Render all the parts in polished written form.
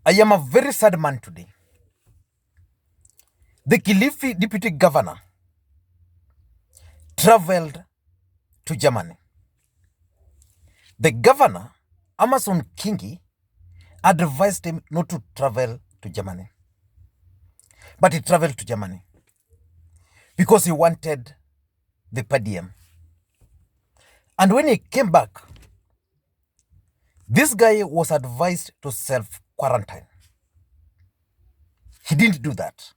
I am a very sad man today. The Kilifi deputy governor traveled to Germany. The governor, Amason Kingi, advised him not to travel to Germany. But he traveled to Germany because he wanted the per diem. And when he came back, this guy was advised to self-quarantine. He didn't do that.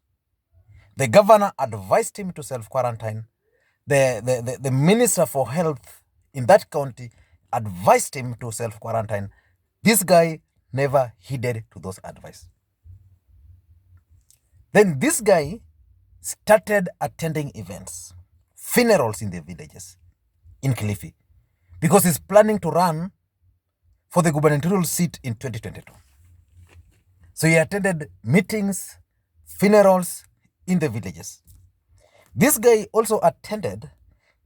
The governor advised him to self-quarantine. The minister for health in that county advised him to self-quarantine. This guy never heeded to those advice. Then this guy started attending events, funerals in the villages in Kilifi, because he's planning to run for the gubernatorial seat in 2022. So he attended meetings, funerals in the villages. This guy also attended,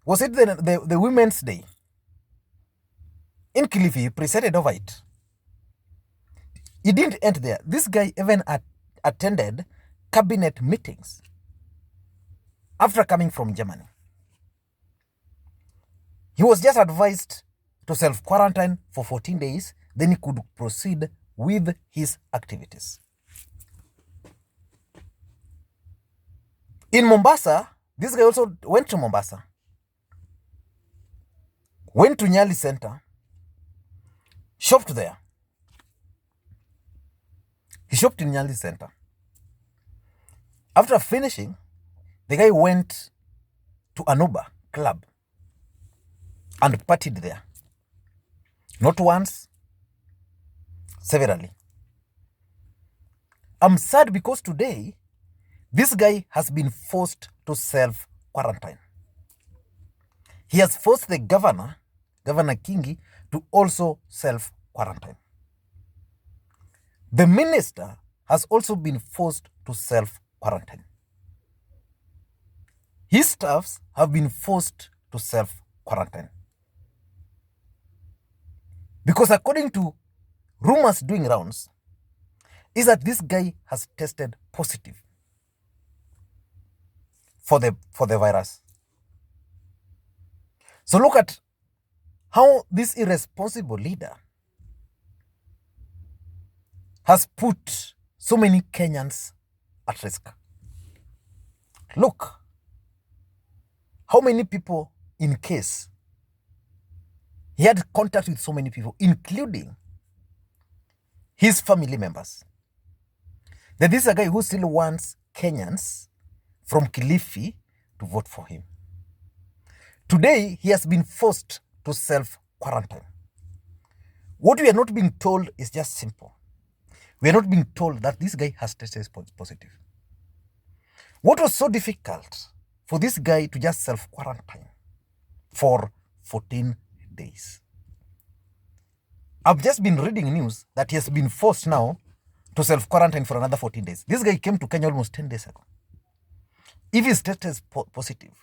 was it the Women's Day in Kilifi? He presided over it. He didn't end there. This guy even attended cabinet meetings after coming from Germany. He was just advised to self-quarantine for 14 days, then he could proceed with his activities. In Mombasa, this guy also went to Mombasa, went to Nyali Center, shopped there. He shopped in Nyali Center. After finishing, the guy went to Anuba club and partied there. Not once, severally. I'm sad because today, this guy has been forced to self-quarantine. He has forced the governor, Governor Kingi, to also self-quarantine. The minister has also been forced to self-quarantine. His staffs have been forced to self-quarantine. Because according to rumors doing rounds, is that this guy has tested positive for the virus. So look at how this irresponsible leader has put so many Kenyans at risk. Look how many people in case. He had contact with so many people, including his family members. That this is a guy who still wants Kenyans from Kilifi to vote for him. Today, he has been forced to self-quarantine. What we are not being told is just simple. We are not being told that this guy has tested positive. What was so difficult for this guy to just self-quarantine for 14 days? I've just been reading news that he has been forced now to self-quarantine for another 14 days. This guy came to Kenya almost 10 days ago. If his test is positive,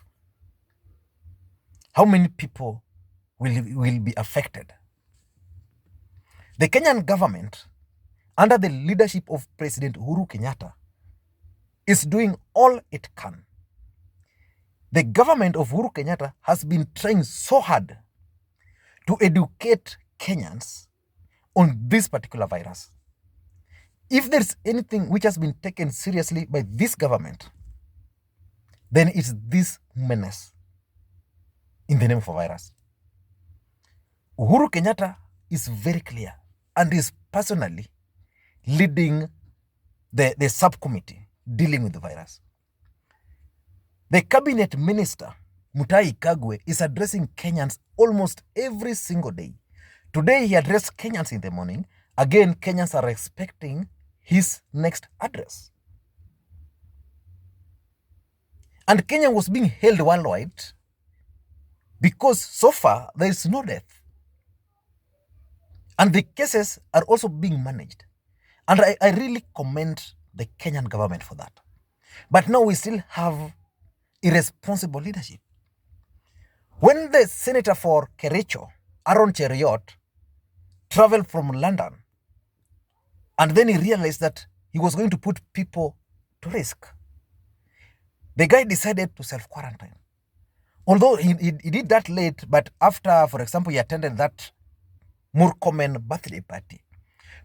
how many people will be affected? The Kenyan government, under the leadership of President Uhuru Kenyatta, is doing all it can. The government of Uhuru Kenyatta has been trying so hard to educate Kenyans on this particular virus. If there's anything which has been taken seriously by this government, then it's this menace in the name of a virus. Uhuru Kenyatta is very clear and is personally leading the subcommittee dealing with the virus. The cabinet minister, Mutahi Kagwe, is addressing Kenyans almost every single day. Today, he addressed Kenyans in the morning. Again, Kenyans are expecting his next address. And Kenya was being held worldwide because so far there is no death. And the cases are also being managed. And I really commend the Kenyan government for that. But now we still have irresponsible leadership. When the senator for Kericho, Aaron Cheriot, traveled from London And then he realized that he was going to put people to risk. The guy decided to self-quarantine. Although he did that late, but after, for example, he attended that Murkomen birthday party.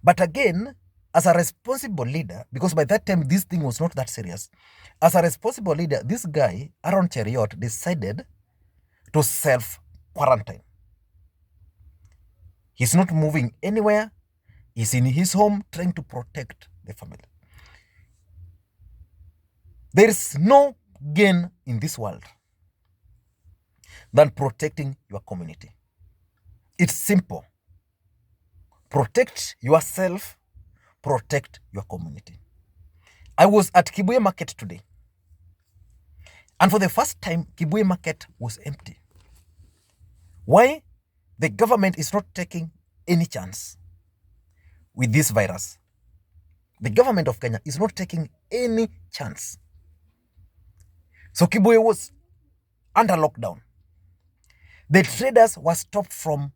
But again, as a responsible leader, because by that time this thing was not that serious, as a responsible leader, this guy, Aaron Cheriot, decided to self-quarantine. He's not moving anywhere. He's in his home trying to protect the family. There is no gain in this world than protecting your community. It's simple. Protect yourself, protect your community. I was at Kibuye Market today. And for the first time, Kibuye Market was empty. Why? The government is not taking any chance with this virus. The government of Kenya is not taking any chance. So Kibuye was under lockdown. The traders were stopped from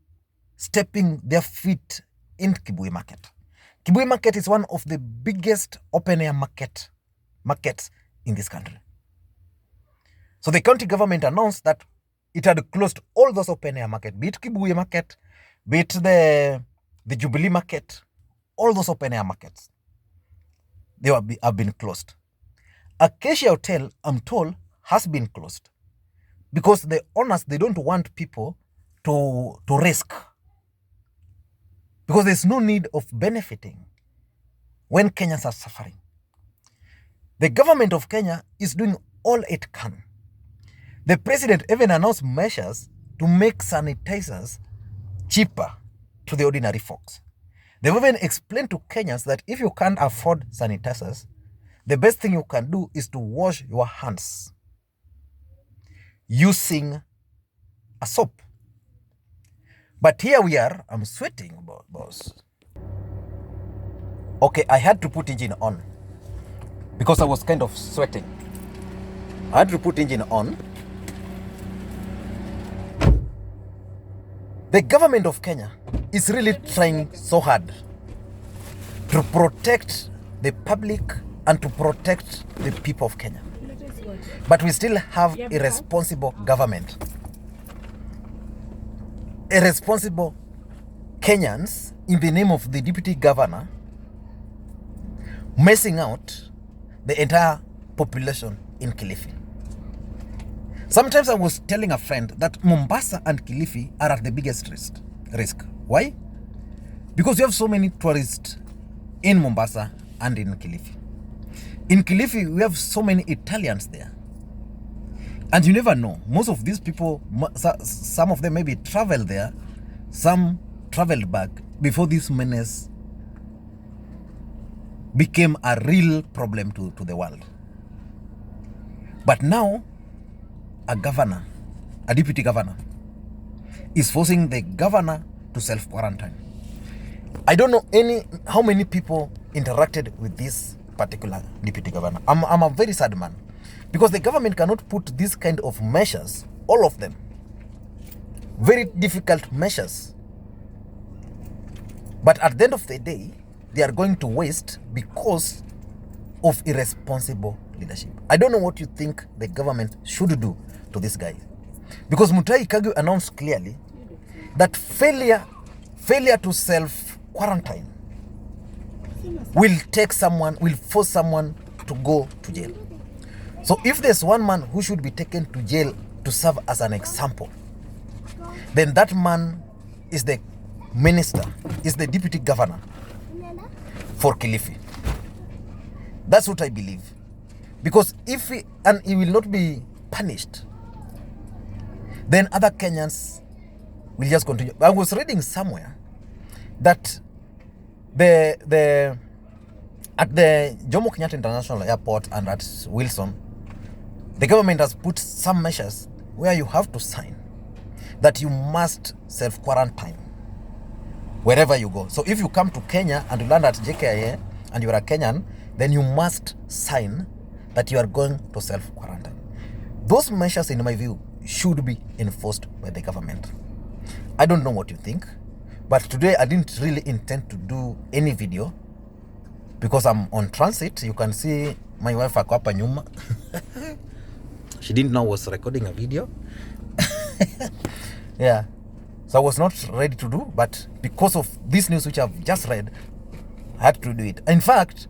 stepping their feet in Kibuye Market. Kibuye Market is one of the biggest open-air markets in this country. So the county government announced that it had closed all those open-air markets, be it Kibuye Market, be it the Jubilee Market, all those open-air markets. They have been closed. Acacia Hotel, I'm told, has been closed because the owners, they don't want people to risk, because there's no need of benefiting when Kenyans are suffering. The government of Kenya is doing all it can. The president even announced measures to make sanitizers cheaper to the ordinary folks. They've even explained to Kenyans that if you can't afford sanitizers, the best thing you can do is to wash your hands using a soap. But here we are, I'm sweating, boss. Okay, I had to put engine on because I was kind of sweating. I had to put engine on. The government of Kenya is really trying so hard to protect the public and to protect the people of Kenya. But we still have a responsible government. Irresponsible Kenyans in the name of the deputy governor messing out the entire population in Kilifi. Sometimes I was telling a friend that Mombasa and Kilifi are at the biggest risk. Why? Because you have so many tourists in Mombasa and in Kilifi. In Kilifi, we have so many Italians there. And you never know. Most of these people, some of them maybe traveled there, some traveled back before this menace became a real problem to the world. But now, a deputy governor, is forcing the governor to self-quarantine. I don't know how many people interacted with this particular deputy governor. I'm a very sad man. Because the government cannot put this kind of measures, all of them, very difficult measures. But at the end of the day, they are going to waste because of irresponsible leadership. I don't know what you think the government should do to this guy. Because Mutahi Kagwe announced clearly that failure to self-quarantine will force someone to go to jail. So if there's one man who should be taken to jail to serve as an example, then that man is the minister, is the deputy governor for Kilifi. That's what I believe. Because if he will not be punished, then other Kenyans will just continue. I was reading somewhere that at the Jomo Kenyatta International Airport and at Wilson, the government has put some measures where you have to sign that you must self-quarantine wherever you go. So if you come to Kenya and you land at JKIA and you are a Kenyan, then you must sign that you are going to self-quarantine. Those measures, in my view, should be enforced by the government. I don't know what you think, but today I didn't really intend to do any video because I'm on transit. You can see my wife ako hapa nyuma. She didn't know I was recording a video. Yeah, so I was not ready to do, but because of this news which I've just read, I had to do it. In fact,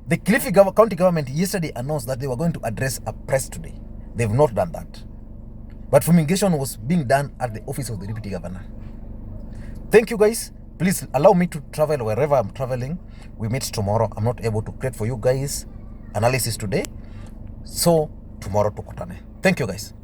the Kilifi county government yesterday announced that they were going to address a press today. They've not done that, but fumigation was being done at the office of the deputy governor. Thank you guys. Please allow me to travel wherever I'm traveling. We meet tomorrow. I'm not able to create for you guys analysis today, so tomorrow tukutane. Thank you guys.